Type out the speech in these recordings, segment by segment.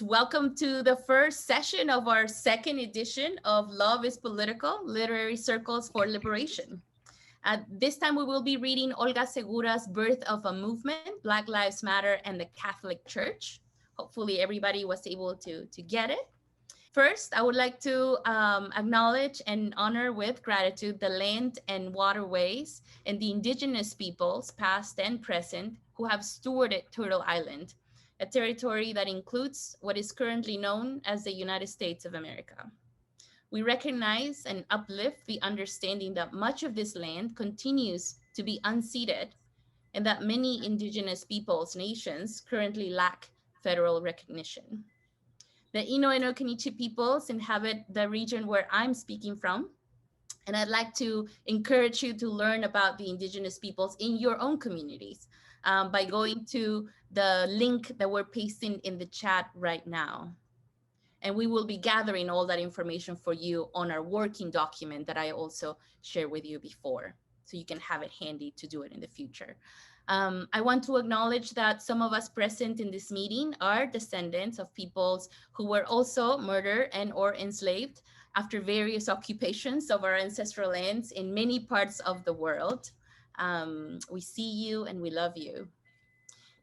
Welcome to the first session of our second edition of Love is Political, Literary Circles for Liberation. This time we will be reading Olga Segura's Birth of a Movement, Black Lives Matter and the Catholic Church. Hopefully everybody was able to get it. First, I would like to acknowledge and honor with gratitude the land and waterways and the indigenous peoples, past and present, who have stewarded Turtle Island, a territory that includes what is currently known as the United States of America. We recognize and uplift the understanding that much of this land continues to be unceded and that many indigenous peoples, nations currently lack federal recognition. The Ino and Okinichi peoples inhabit the region where I'm speaking from, and I'd like to encourage you to learn about the indigenous peoples in your own communities by going to the link that we're pasting in the chat right now. And we will be gathering all that information for you on our working document that I also shared with you before, so you can have it handy to do it in the future. I want to acknowledge that some of us present in this meeting are descendants of peoples who were also murdered and or enslaved after various occupations of our ancestral lands in many parts of the world. We see you and we love you.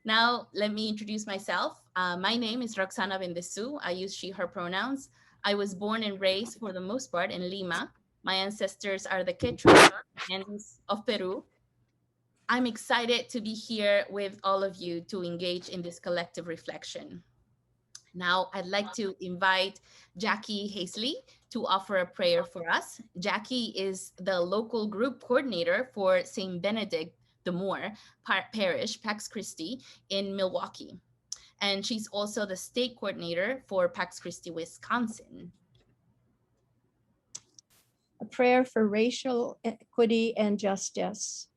Now, let me introduce myself. My name is Roxana Bendesu. I use she, her pronouns. I was born and raised, for the most part, in Lima. My ancestors are the Quechua Andes of Peru. I'm excited to be here with all of you to engage in this collective reflection. Now, I'd like to invite Jackie Hazley to offer a prayer for us. Jackie is the local group coordinator for St. Benedict the Moor Parish, Pax Christi, in Milwaukee. And she's also the state coordinator for Pax Christi, Wisconsin. A prayer for racial equity and justice.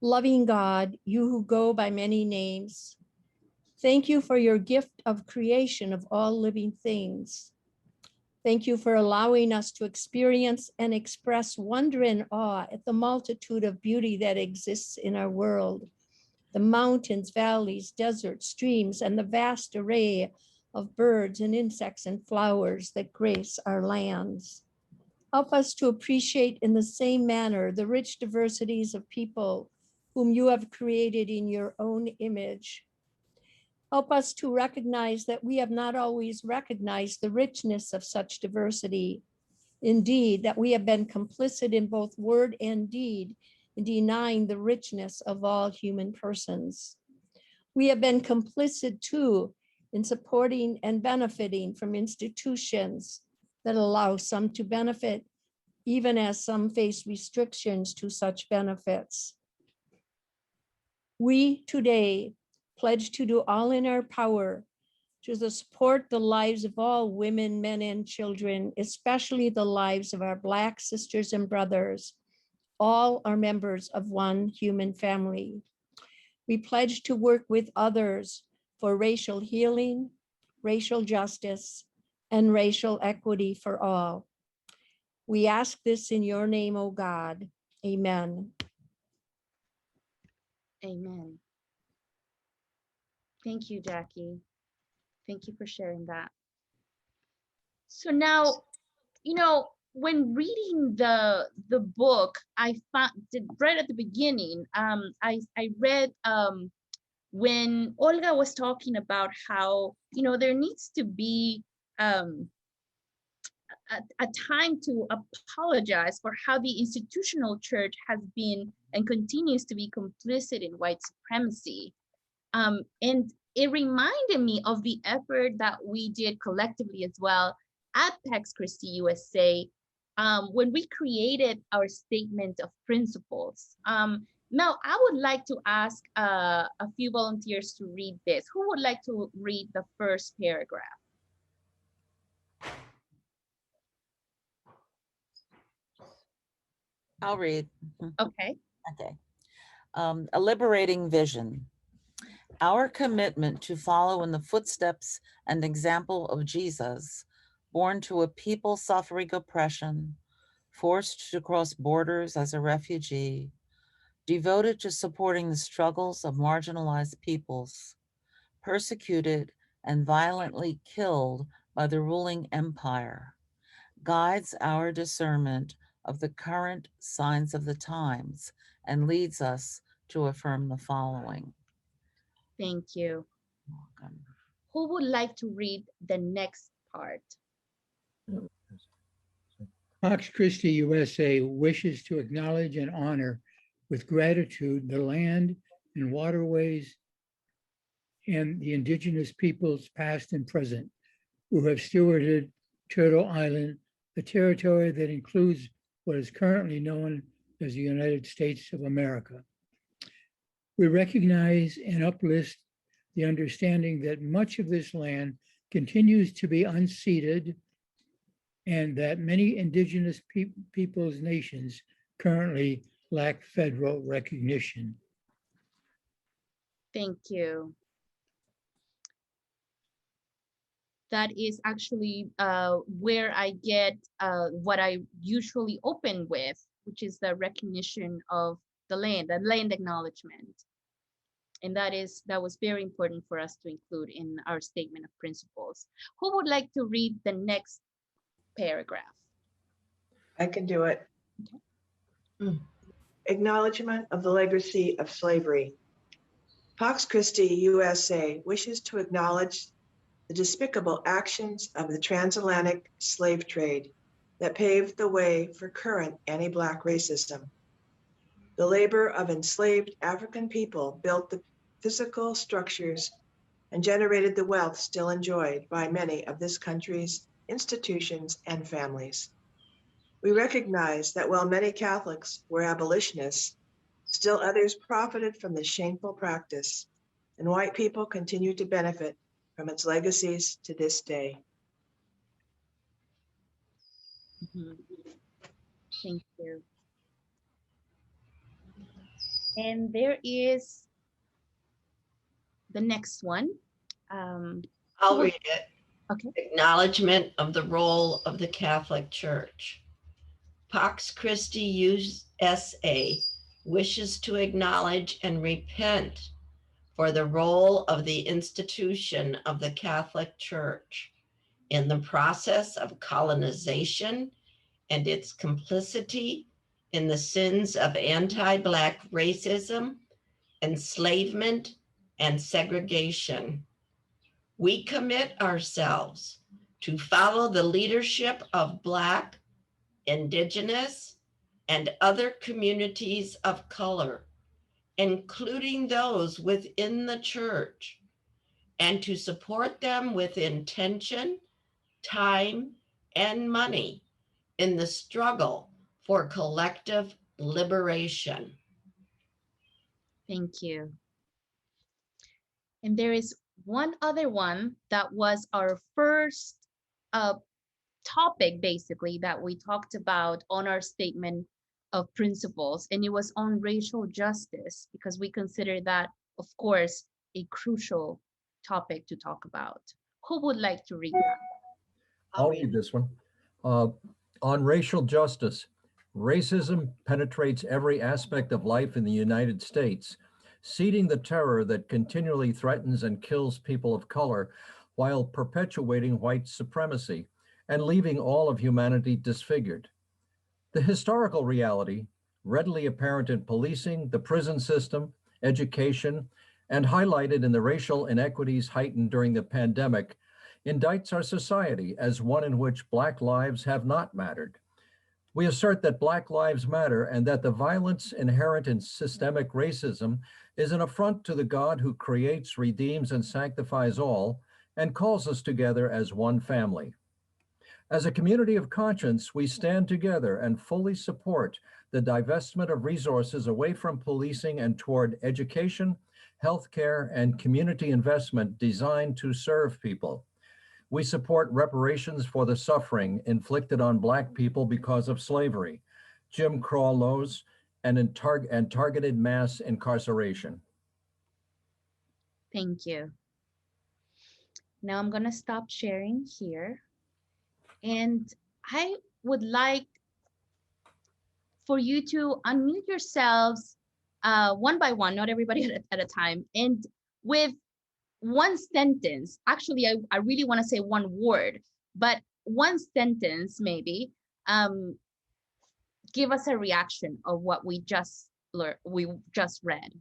Loving God, you who go by many names, thank you for your gift of creation of all living things. Thank you for allowing us to experience and express wonder and awe at the multitude of beauty that exists in our world. The mountains, valleys, deserts, streams, and the vast array of birds and insects and flowers that grace our lands. Help us to appreciate in the same manner the rich diversities of people whom you have created in your own image. Help us to recognize that we have not always recognized the richness of such diversity. Indeed, that we have been complicit in both word and deed in denying the richness of all human persons. We have been complicit too in supporting and benefiting from institutions that allow some to benefit, even as some face restrictions to such benefits. We today pledge to do all in our power to support the lives of all women, men, and children, especially the lives of our Black sisters and brothers. All are members of one human family. We pledge to work with others for racial healing, racial justice, and racial equity for all. We ask this in your name, O God. Amen. Amen. Thank you, Jackie. Thank you for sharing that. So now, when reading the book, I found right at the beginning, I read when Olga was talking about how there needs to be a time to apologize for how the institutional church has been and continues to be complicit in white supremacy. And it reminded me of the effort that we did collectively as well at Pax Christi USA when we created our statement of principles. Now, I would like to ask a few volunteers to read this. Who would like to read the first paragraph? I'll read. Okay. Okay. A liberating vision. Our commitment to follow in the footsteps and example of Jesus, born to a people suffering oppression, forced to cross borders as a refugee, devoted to supporting the struggles of marginalized peoples, persecuted and violently killed by the ruling empire, guides our discernment of the current signs of the times, and leads us to affirm the following. Thank you. Welcome. Who would like to read the next part? Pax Christi USA wishes to acknowledge and honor with gratitude the land and waterways and the indigenous peoples past and present who have stewarded Turtle Island, a territory that includes what is currently known as the United States of America. We recognize and uplift the understanding that much of this land continues to be unceded and that many indigenous peoples nations currently lack federal recognition. Thank you. That is actually where I get what I usually open with, which is the recognition of the land acknowledgement. And that was very important for us to include in our statement of principles. Who would like to read the next paragraph? I can do it. Okay. Acknowledgement of the legacy of slavery. Pax Christi USA wishes to acknowledge the despicable actions of the transatlantic slave trade that paved the way for current anti-Black racism. The labor of enslaved African people built the physical structures and generated the wealth still enjoyed by many of this country's institutions and families. We recognize that while many Catholics were abolitionists, still others profited from this shameful practice, and white people continue to benefit from its legacies to this day. Thank you. And there is the next one. I'll read it. Okay. Acknowledgement of the role of the Catholic Church. Pax Christi USA wishes to acknowledge and repent for the role of the institution of the Catholic Church in the process of colonization and its complicity in the sins of anti-Black racism, enslavement, and segregation. We commit ourselves to follow the leadership of Black, Indigenous, and other communities of color, including those within the church, and to support them with intention, time, and money in the struggle for collective liberation. Thank you. And there is one other one that was our first topic, basically, that we talked about on our statement of principles, and it was on racial justice, because we consider that, of course, a crucial topic to talk about. Who would like to read that? I'll read this one. On racial justice, racism penetrates every aspect of life in the United States, seeding the terror that continually threatens and kills people of color while perpetuating white supremacy and leaving all of humanity disfigured. The historical reality, readily apparent in policing, the prison system, education, and highlighted in the racial inequities heightened during the pandemic, indicts our society as one in which Black lives have not mattered. We assert that Black lives matter and that the violence inherent in systemic racism is an affront to the God who creates, redeems, and sanctifies all, and calls us together as one family. As a community of conscience, we stand together and fully support the divestment of resources away from policing and toward education, healthcare, and community investment designed to serve people. We support reparations for the suffering inflicted on Black people because of slavery, Jim Crow laws, and targeted mass incarceration. Thank you. Now I'm going to stop sharing here. And I would like for you to unmute yourselves one by one, not everybody at a time, and with one sentence, actually, I really want to say one word, but one sentence maybe, give us a reaction of what we just learned, we just read.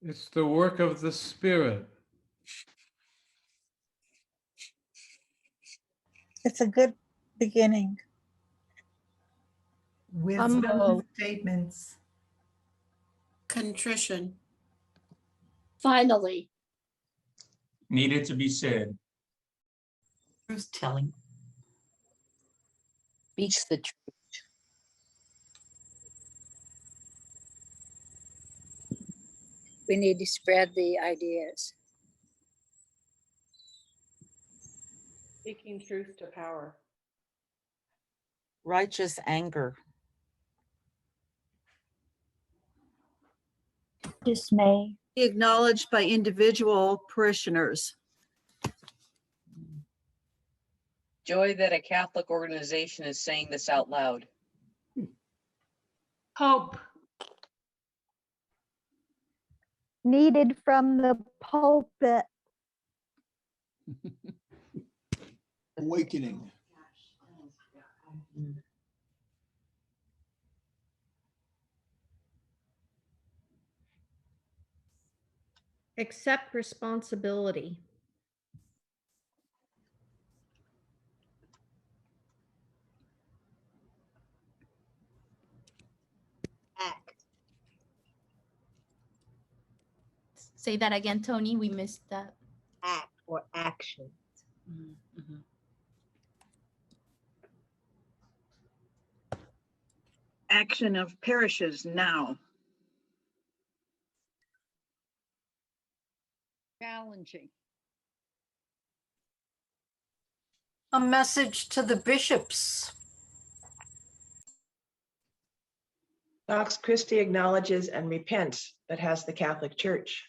It's the work of the Spirit. It's a good beginning. Wisdom Humble. statements. Contrition. Finally. Needed to be said. Truth telling. Speaks the truth. We need to spread the ideas. Speaking truth to power. Righteous anger. Dismay. Be acknowledged by individual parishioners. Joy that a Catholic organization is saying this out loud. Hope. Needed from the pulpit. Awakening. Accept responsibility. Act. Say that again, Tony, we missed that. Act or action. Mm-hmm. Action of parishes now. Challenging. A message to the bishops. Pax Christi acknowledges and repents, but has the Catholic Church.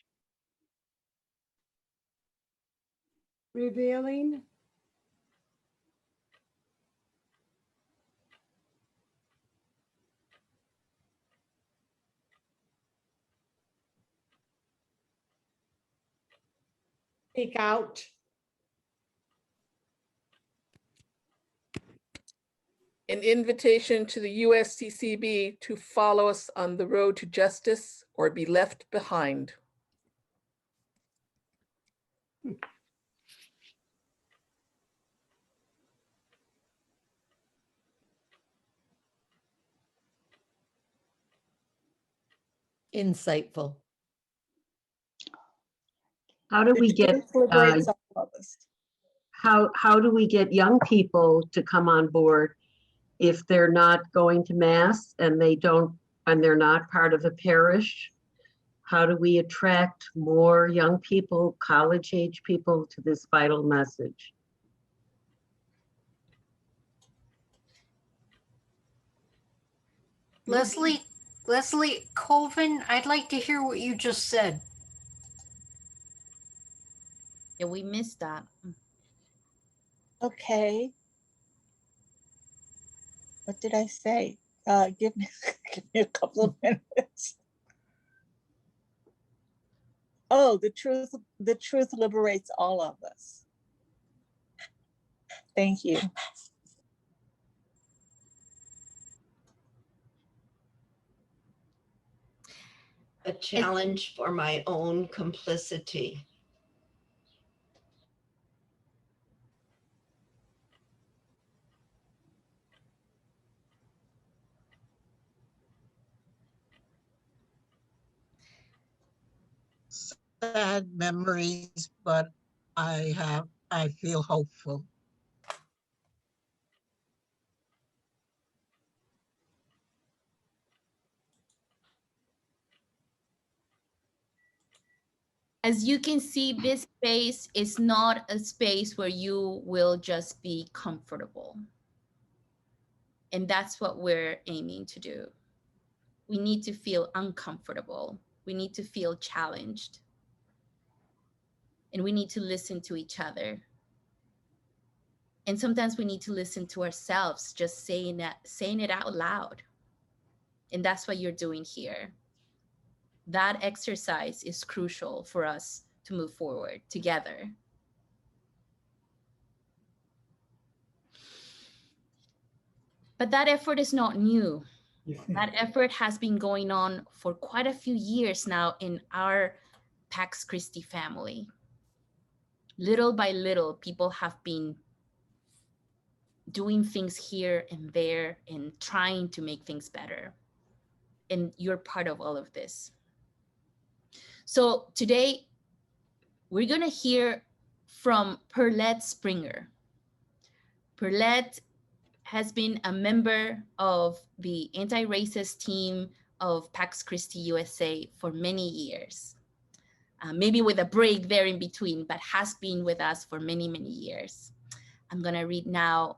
Revealing. Speak out. An invitation to the USCCB to follow us on the road to justice or be left behind. Insightful. How do we get how do we get young people to come on board if they're not going to mass and they're not part of a parish? How do we attract more young people, college age people to this vital message? Leslie Colvin, I'd like to hear what you just said. Yeah, we missed that. Okay. What did I say? Give me a couple of minutes. Oh, the truth liberates all of us. Thank you. A challenge for my own complicity. Sad memories, but I feel hopeful. As you can see, this space is not a space where you will just be comfortable. And that's what we're aiming to do. We need to feel uncomfortable. We need to feel challenged. And we need to listen to each other. And sometimes we need to listen to ourselves, just saying it out loud. And that's what you're doing here. That exercise is crucial for us to move forward together. But that effort is not new. That effort has been going on for quite a few years now in our Pax Christi family. Little by little, people have been doing things here and there and trying to make things better. And you're part of all of this. So today, we're going to hear from Perlette Springer. Perlette has been a member of the anti-racist team of Pax Christi USA for many years. Maybe with a break there in between, but has been with us for many, many years. I'm going to read now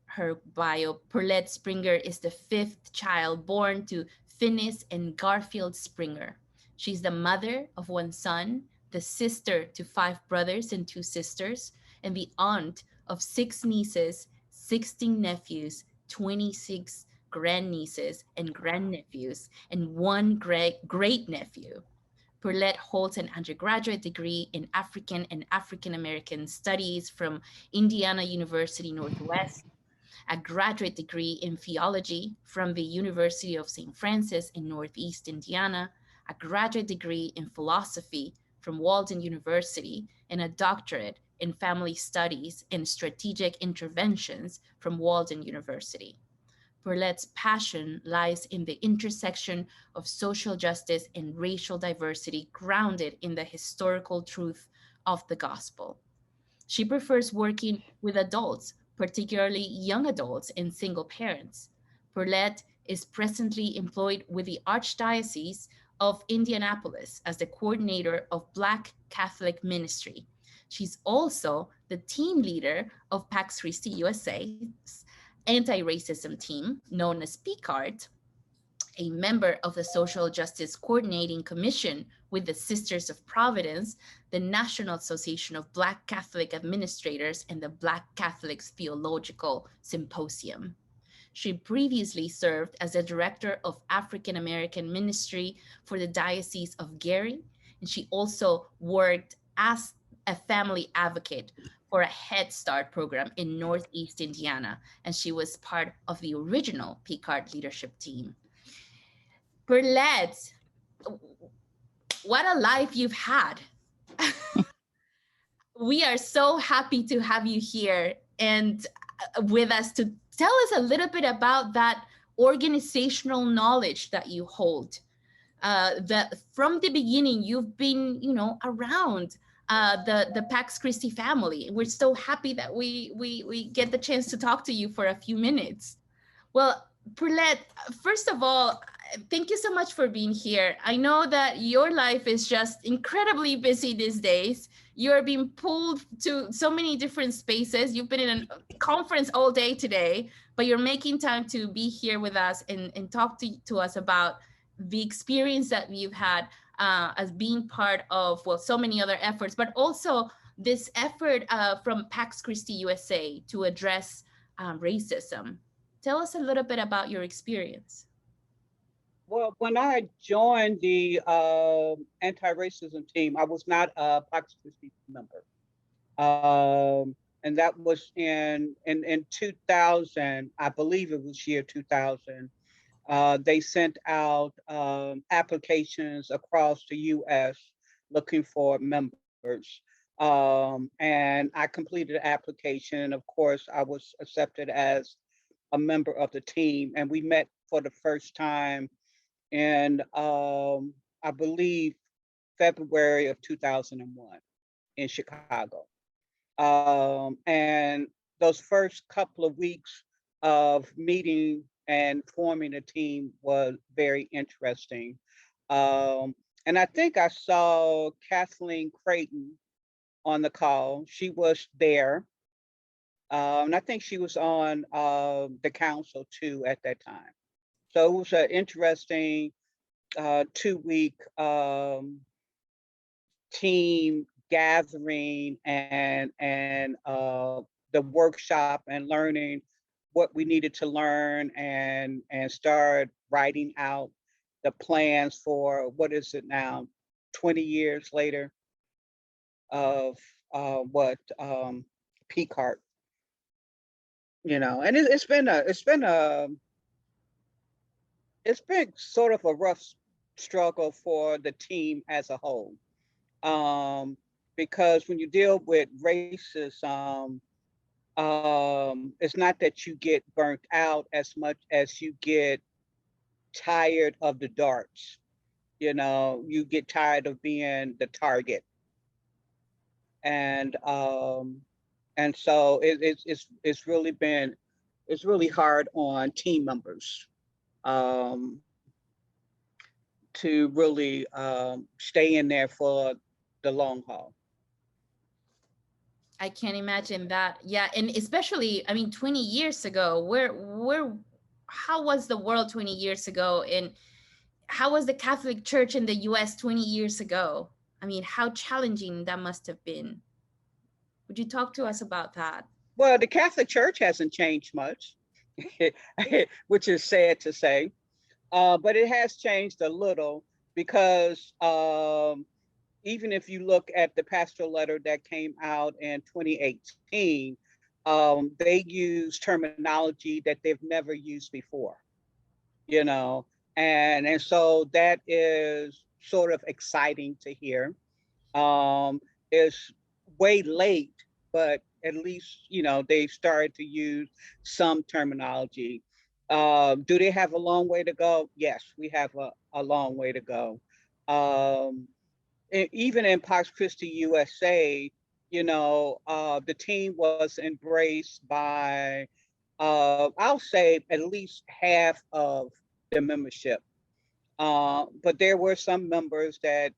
her bio. Perlette Springer is the 5th child born to Finis and Garfield Springer. She's the mother of 1 son, the sister to 5 brothers and 2 sisters, and the aunt of 6 nieces, 16 nephews, 26 grandnieces and grandnephews, and 1 great nephew. Perlette holds an undergraduate degree in African and African American Studies from Indiana University Northwest, a graduate degree in theology from the University of St. Francis in Northeast Indiana, a graduate degree in philosophy from Walden University, and a doctorate in family studies and strategic interventions from Walden University. Perlette's passion lies in the intersection of social justice and racial diversity grounded in the historical truth of the gospel. She prefers working with adults, particularly young adults and single parents. Perlette is presently employed with the Archdiocese of Indianapolis as the coordinator of Black Catholic Ministry. She's also the team leader of Pax Christi USA's anti-racism team, known as PCART, a member of the Social Justice Coordinating Commission with the Sisters of Providence, the National Association of Black Catholic Administrators, and the Black Catholics Theological Symposium. She previously served as the Director of African American Ministry for the Diocese of Gary, and she also worked as a family advocate for a Head Start program in Northeast Indiana, and she was part of the original PCART leadership team. Perlette, what a life you've had. We are so happy to have you here and with us to tell us a little bit about that organizational knowledge that you hold. That from the beginning, you've been, around the Pax Christi family. We're so happy that we get the chance to talk to you for a few minutes. Well, Perlette, first of all, thank you so much for being here. I know that your life is just incredibly busy these days. You're being pulled to so many different spaces. You've been in a conference all day today, but you're making time to be here with us and talk to us about the experience that you've had as being part of, well, so many other efforts, but also this effort from Pax Christi USA to address racism. Tell us a little bit about your experience. Well, when I joined the anti-racism team, I was not a Pax Christi member. And that was in 2000, I believe it was year 2000. They sent out applications across the US looking for members. And I completed the application. Of course, I was accepted as a member of the team, and we met for the first time in, I believe, February of 2001 in Chicago. And those first couple of weeks of meeting and forming a team was very interesting. And I think I saw Kathleen Creighton on the call. She was there. And I think she was on the council too at that time. So it was an interesting 2-week team gathering and the workshop and learning what we needed to learn and start writing out the plans for what is it now, 20 years later of what PCART, you know, and it's been sort of a rough struggle for the team as a whole, because when you deal with racism, it's not that you get burnt out as much as you get tired of the darts. You know, you get tired of being the target, and so it's really hard on team members to really stay in there for the long haul. I can't imagine that. Yeah, and especially, I mean, 20 years ago, how was the world 20 years ago? And how was the Catholic Church in the US 20 years ago? I mean, how challenging that must have been. Would you talk to us about that? Well, the Catholic Church hasn't changed much, which is sad to say, but it has changed a little because even if you look at the pastoral letter that came out in 2018, they use terminology that they've never used before, you know, and so that is sort of exciting to hear. It's way late, but at least, you know, they've started to use some terminology. Do they have a long way to go? Yes, we have a long way to go. Even in Pax Christi USA, you know, the team was embraced by, I'll say, at least half of the membership. But there were some members that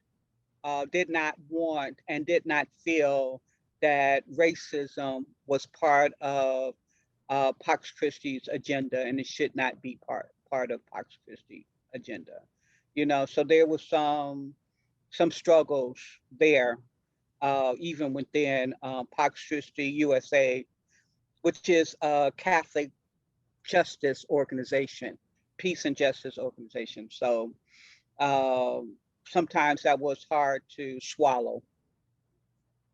did not want and did not feel that racism was part of Pax Christi's agenda, and it should not be part of Pax Christi's agenda. You know, so there was some struggles there, even within Pax Christi USA, which is a Catholic justice organization, peace and justice organization. So sometimes that was hard to swallow,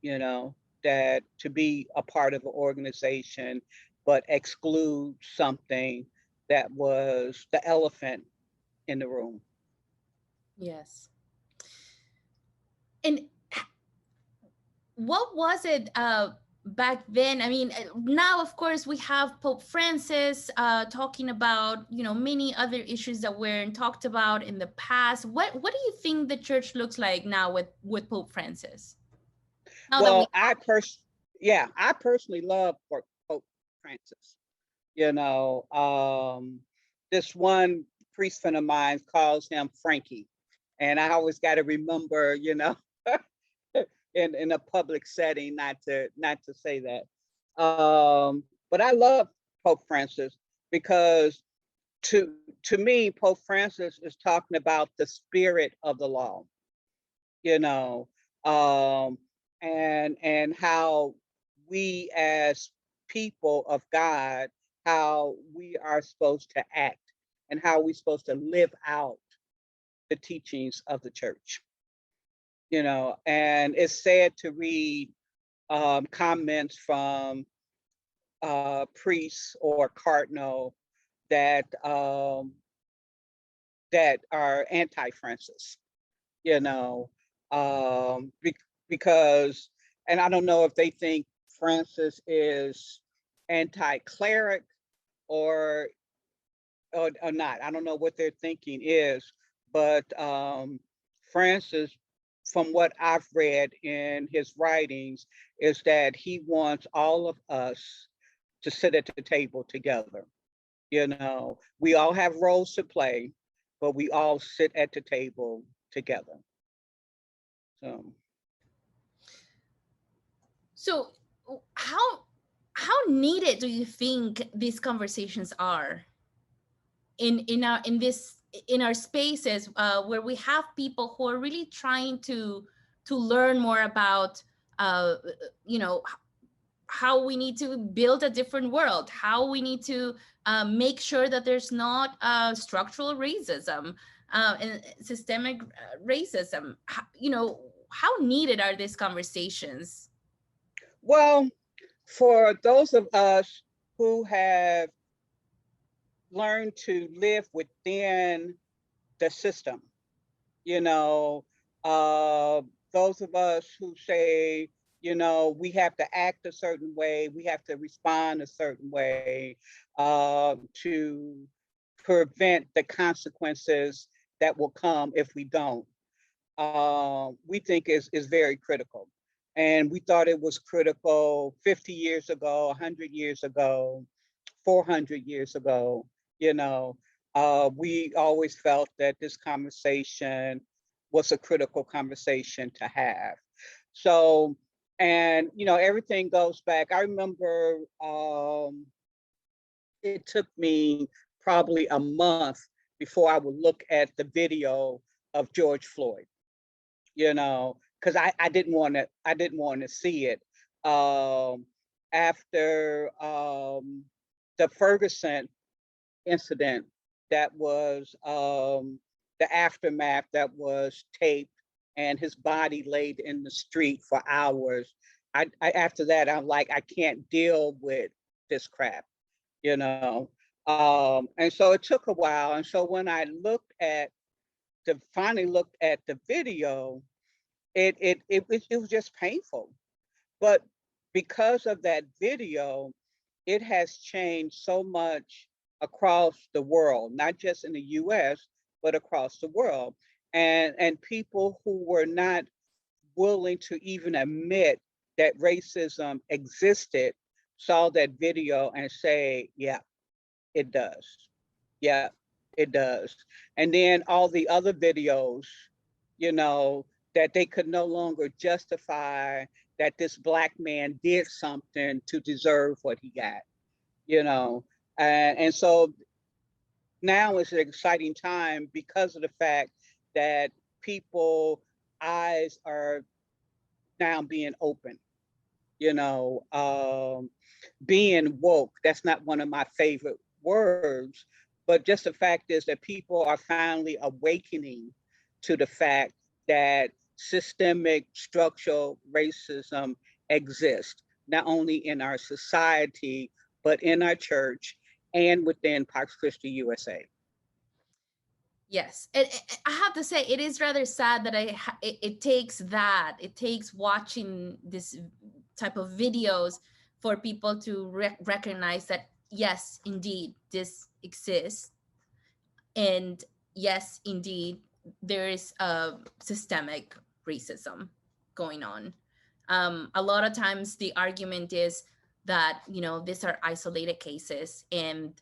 you know, that to be a part of an organization, but exclude something that was the elephant in the room. Yes. And what was it back then? I mean, now, of course, we have Pope Francis talking about, you know, many other issues that weren't talked about in the past. What do you think the church looks like now with Pope Francis? Well, I personally love Pope Francis. You know, this one priest friend of mine calls him Frankie, and I always got to remember, you know, in a public setting, not to say that. But I love Pope Francis because to me, Pope Francis is talking about the spirit of the law, you know, and how we as people of God, how we are supposed to act and how we're supposed to live out the teachings of the church. You know, and it's sad to read comments from priests or cardinal that that are anti-Francis, you know, because, and I don't know if they think Francis is anti-cleric or not. I don't know what their thinking is, but Francis, from what I've read in his writings, is that he wants all of us to sit at the table together. You know, we all have roles to play, but we all sit at the table together. So how needed do you think these conversations are in our spaces where we have people who are really trying to learn more about you know, how we need to build a different world, how we need to make sure that there's not structural racism and systemic racism. You know, how needed are these conversations? Well, for those of us who have learned to live within the system, you know, those of us who say, you know, we have to act a certain way, we have to respond a certain way to prevent the consequences that will come if we don't, we think is very critical. And we thought it was critical 50 years ago, 100 years ago, 400 years ago. You know, we always felt that this conversation was a critical conversation to have. So, and, you know, everything goes back. I remember it took me probably a month before I would look at the video of George Floyd, you know, because I didn't want to see it. After the Ferguson incident, that was the aftermath, that was taped, and his body laid in the street for hours. I after that, I'm like, I can't deal with this crap, you know. And so it took a while. And so when I finally looked at the video, it was just painful. But because of that video, it has changed so much across the world, not just in the US, but across the world. And people who were not willing to even admit that racism existed saw that video and say, yeah, it does. Yeah, it does. And then all the other videos, you know, that they could no longer justify that this Black man did something to deserve what he got, you know. And so now is an exciting time because of the fact that people eyes are now being open, you know. Being woke, that's not one of my favorite words, but just the fact is that people are finally awakening to the fact that systemic structural racism exists, not only in our society, but in our church and within Pax Christi USA. Yes, I have to say, it is rather sad that it takes watching this type of videos for people to recognize that, yes, indeed, this exists. And yes, indeed, there is a systemic racism going on. A lot of times the argument is that, you know, these are isolated cases, and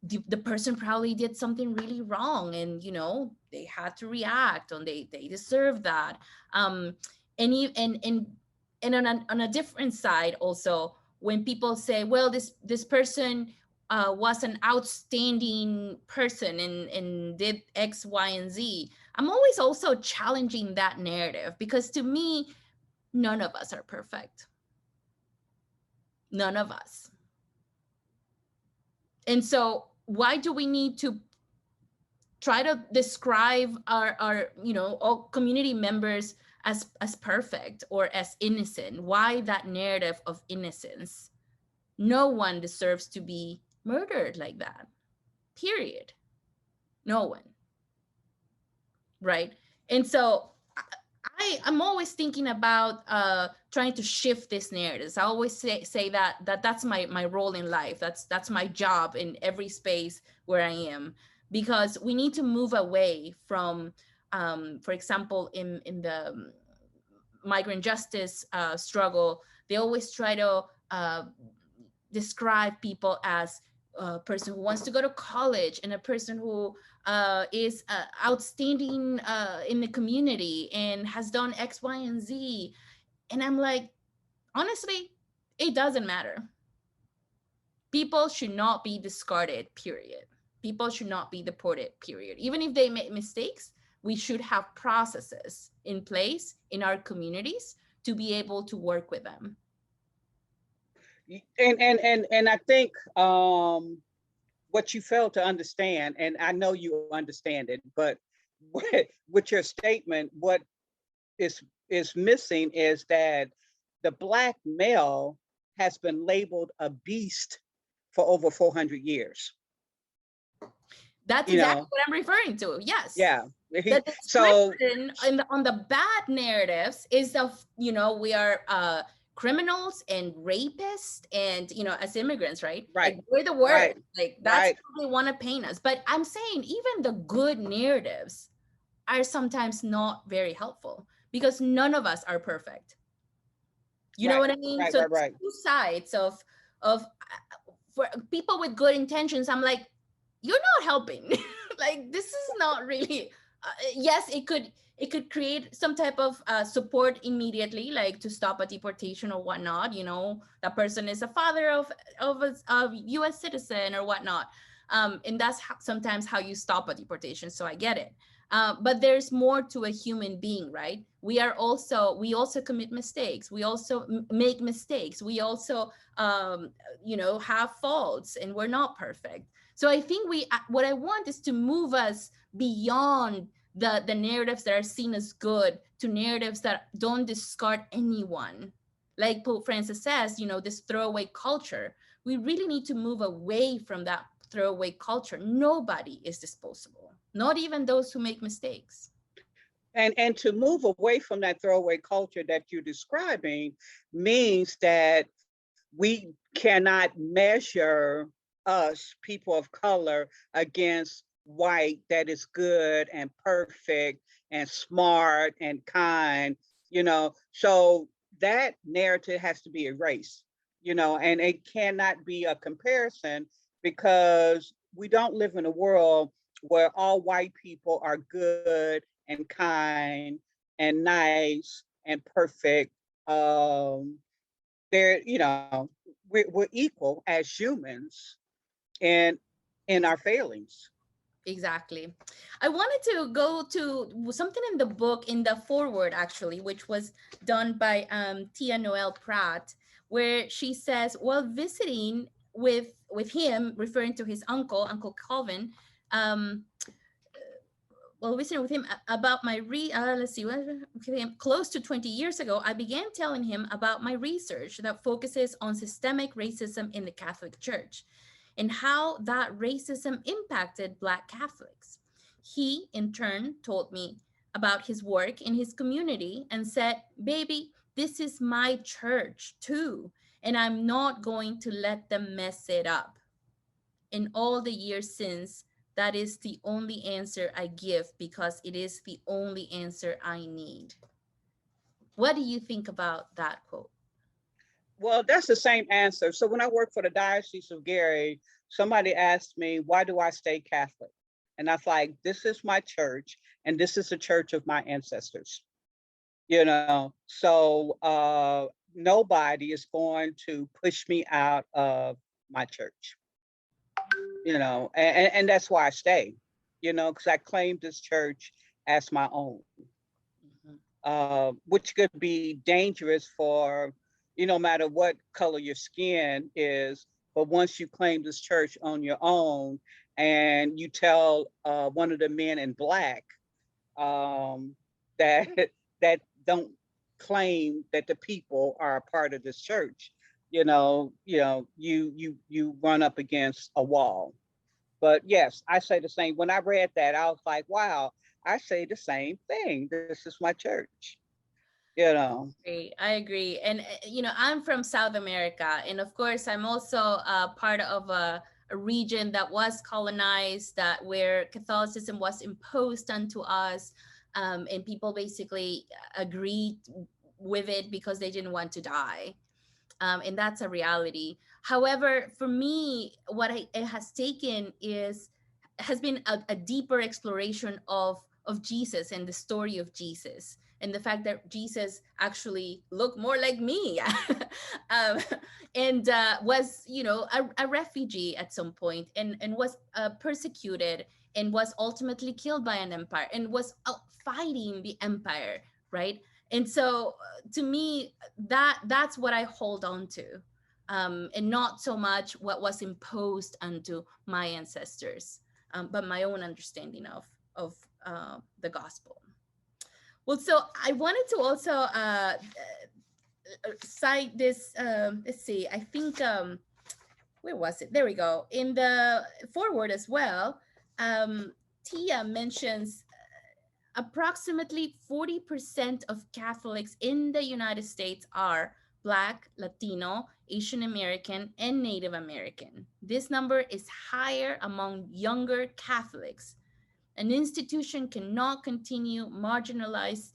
the person probably did something really wrong, and, you know, they had to react, and they deserve that. And on a different side also, when people say, well, this person was an outstanding person and did X, Y, and Z, I'm always also challenging that narrative, because to me, none of us are perfect. None of us. And so why do we need to try to describe our you know, all community members as perfect or as innocent? Why that narrative of innocence? No one deserves to be murdered like that, period. No one, right? And so I'm always thinking about trying to shift this narratives. I always say that's my role in life. That's my job in every space where I am, because we need to move away from, for example, in the migrant justice struggle, they always try to describe people as a person who wants to go to college and a person who is outstanding in the community and has done X, Y, and Z. And I'm like, honestly, it doesn't matter. People should not be discarded, period. People should not be deported, period. Even if they make mistakes, we should have processes in place in our communities to be able to work with them. And I think what you fail to understand, and I know you understand it, but with your statement, what is missing is that the Black male has been labeled a beast for over 400 years. That's exactly what I'm referring to. Yes. Yeah. The description on the bad narratives is of, you know, we are criminals and rapists and, you know, as immigrants, right? Right. Like, we're the worst. Right. Like, that's Right. how they want to paint us. But I'm saying even the good narratives are sometimes not very helpful because none of us are perfect. You know what I mean? Right, So right. two sides of for people with good intentions. I'm like, you're not helping. Like, this is not really. Yes, it could create some type of support immediately, like to stop a deportation or whatnot. You know, that person is a father of a U.S. citizen or whatnot, and that's sometimes how you stop a deportation. So I get it. But there's more to a human being, right? We also commit mistakes. We also make mistakes. We also, you know, have faults, and we're not perfect. So I think what I want is to move us beyond the narratives that are seen as good to narratives that don't discard anyone. Like Pope Francis says, you know, this throwaway culture. We really need to move away from that throwaway culture. Nobody is disposable, not even those who make mistakes. And to move away from that throwaway culture that you're describing means that we cannot measure us, people of color, against white that is good and perfect and smart and kind, you know. So that narrative has to be erased, you know, and it cannot be a comparison because we don't live in a world where all white people are good and kind and nice and perfect. They're, you know, we're equal as humans and in our failings. Exactly. I wanted to go to something in the book, in the foreword, actually, which was done by Tia Noel Pratt, where she says, while visiting with him, referring to his Uncle Calvin, well, visiting with him about my let's see, close to 20 years ago, I began telling him about my research that focuses on systemic racism in the Catholic Church and how that racism impacted Black Catholics. He, in turn, told me about his work in his community and said, baby, this is my church too, and I'm not going to let them mess it up. In all the years since, that is the only answer I give because it is the only answer I need. What do you think about that quote? Well, that's the same answer. So when I worked for the Diocese of Gary, somebody asked me, why do I stay Catholic? And I was like, this is my church, and this is the church of my ancestors. You know, so nobody is going to push me out of my church. You know, and that's why I stay, you know, because I claim this church as my own, which could be dangerous for, you know, no matter what color your skin is. But once you claim this church on your own and you tell one of the men in black that that don't claim that the people are a part of this church, you run up against a wall. But yes, I say the same. When I read that, I was like, wow, I say the same thing. This is my church. You know. I agree. And, you know, I'm from South America. And of course, I'm also part of a region that was colonized, that where Catholicism was imposed onto us. And people basically agreed with it because they didn't want to die. And that's a reality. However, for me, what it has taken has been a deeper exploration of Jesus and the story of Jesus, and the fact that Jesus actually looked more like me, and was, you know, a refugee at some point, and was persecuted, and was ultimately killed by an empire, and was fighting the empire, right? And so to me, that's what I hold on to. and not so much what was imposed onto my ancestors, but my own understanding of the gospel. Well, so I wanted to also cite this, let's see, I think, where was it? There we go. In the foreword as well, Tia mentions approximately 40% of Catholics in the United States are Black, Latino, Asian American, and Native American. This number is higher among younger Catholics. An institution cannot continue to marginalize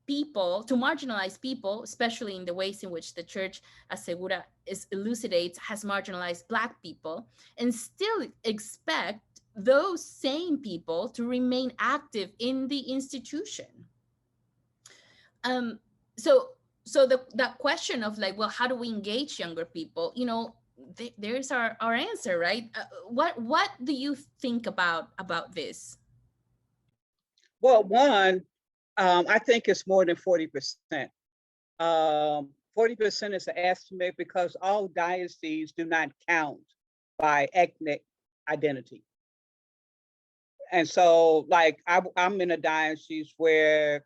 people, especially in the ways in which the church, as Segura elucidates, has marginalized Black people, and still expect those same people to remain active in the institution. So that question of like, well, how do we engage younger people? You know, there's our answer, right? What do you think about this? Well, one, I think it's more than 40%. 40% is an estimate because all dioceses do not count by ethnic identity. And so, like, I'm in a diocese where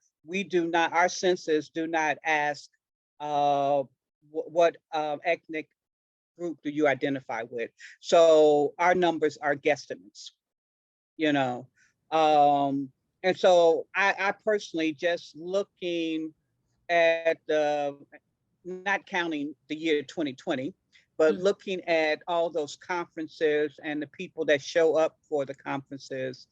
our census do not ask what ethnic group do you identify with. So our numbers are guesstimates, you know. And so I personally, just looking at not counting the year 2020, but looking at all those conferences and the people that show up for the conferences,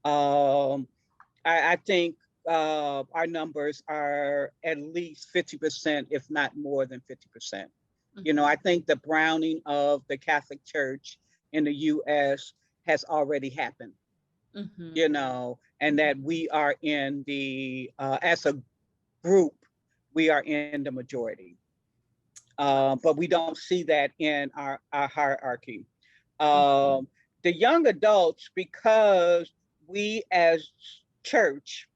I think our numbers are at least 50%, if not more than 50%. You know, I think the browning of the Catholic Church in the US has already happened, you know, and that we are in the, as a group, we are in the majority. But we don't see that in our hierarchy. The young adults, because we as church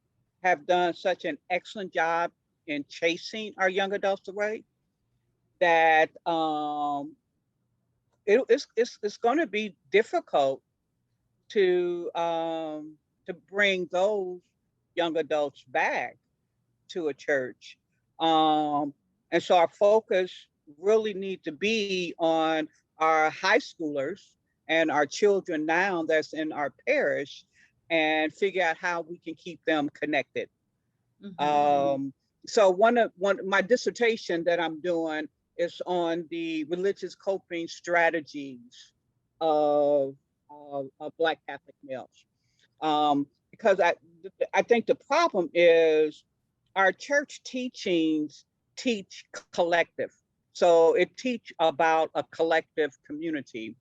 have done such an excellent job in chasing our young adults away, that it's going to be difficult to bring those young adults back to a church. And so our focus really needs to be on our high schoolers and our children now that's in our parish, and figure out how we can keep them connected. So my dissertation that I'm doing is on the religious coping strategies of Black Catholic males. Because I think the problem is our church teachings teach collective. So it teach about a collective community,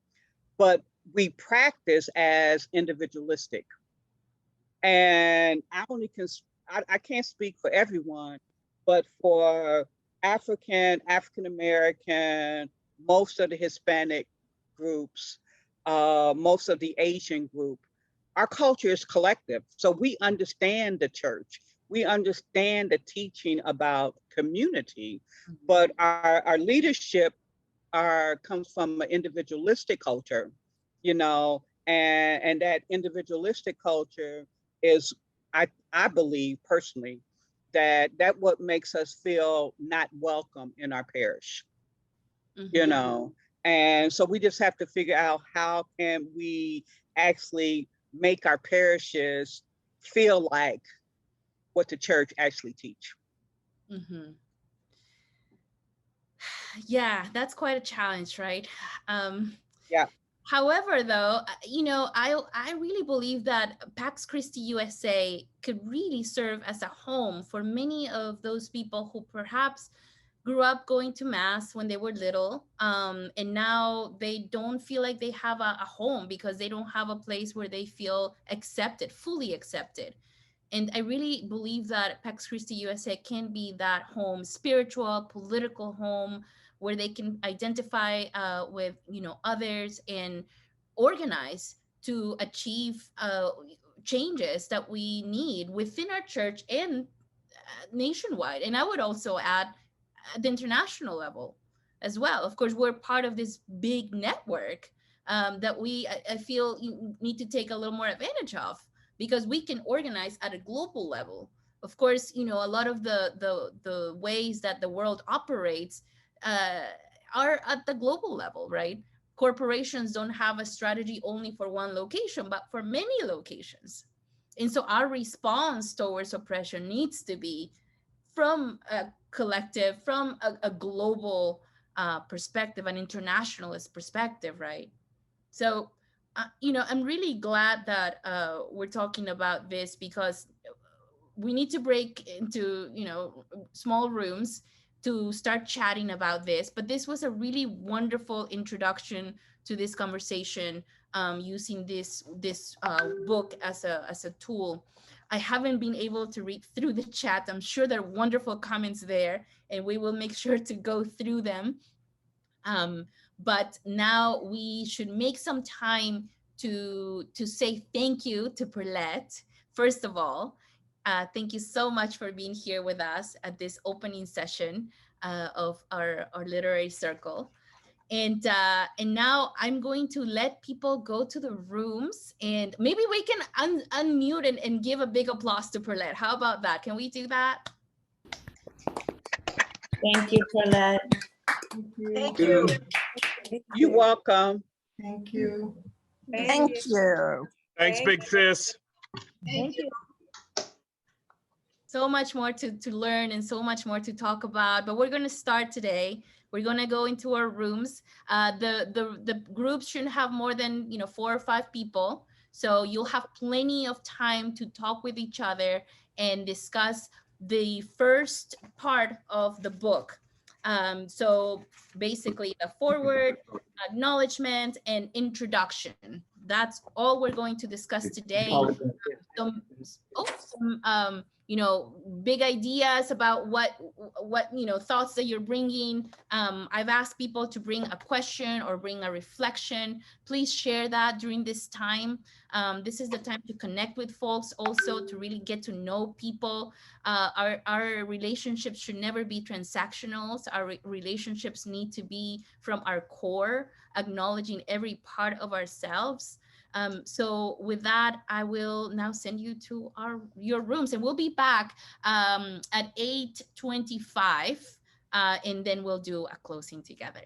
but we practice as individualistic. And I can't speak for everyone, but for African American, most of the Hispanic groups, most of the Asian group, our culture is collective. So we understand the church. We understand the teaching about community, but our leadership comes from an individualistic culture, you know, and that individualistic culture is, I believe personally, that what makes us feel not welcome in our parish, you know. And so we just have to figure out how can we actually make our parishes feel like what the church actually teach. Yeah, that's quite a challenge, right? Yeah. However, though, you know, I really believe that Pax Christi USA could really serve as a home for many of those people who perhaps grew up going to mass when they were little, and now they don't feel like they have a home because they don't have a place where they feel accepted, fully accepted. And I really believe that Pax Christi USA can be that home, spiritual, political home, where they can identify with, you know, others and organize to achieve changes that we need within our church and nationwide. And I would also add at the international level. as well. Of course, we're part of this big network that I feel you need to take a little more advantage of, because we can organize at a global level. Of course, you know, a lot of the ways that the world operates are at the global level, right? Corporations don't have a strategy only for one location, but for many locations. And so our response towards oppression needs to be from a collective, from a global perspective, an internationalist perspective, right? So, you know, I'm really glad that we're talking about this, because we need to break into, you know, small rooms to start chatting about this. But this was a really wonderful introduction to this conversation, using this book as a tool. I haven't been able to read through the chat. I'm sure there are wonderful comments there, and we will make sure to go through them. But now we should make some time to say thank you to Perlette. First of all, thank you so much for being here with us at this opening session of our literary circle. And now I'm going to let people go to the rooms, and maybe we can unmute and give a big applause to Perlette. How about that? Can we do that? Thank you, Perlette. Thank you. You're welcome. Thank you. Thank you. Thanks, big sis. Thank you. So much more to learn and so much more to talk about, but we're going to start today. We're going to go into our rooms. The groups shouldn't have more than 4 or 5 people, so you'll have plenty of time to talk with each other and discuss the first part of the book. So basically the foreword, acknowledgement, and introduction. That's all we're going to discuss today. Some big ideas about what thoughts that you're bringing. I've asked people to bring a question or bring a reflection. Please share that during this time. This is the time to connect with folks, also to really get to know people. Our relationships should never be transactional. So our relationships need to be from our core, acknowledging every part of ourselves. So with that, I will now send you to your rooms, and we'll be back at 8:25, and then we'll do a closing together.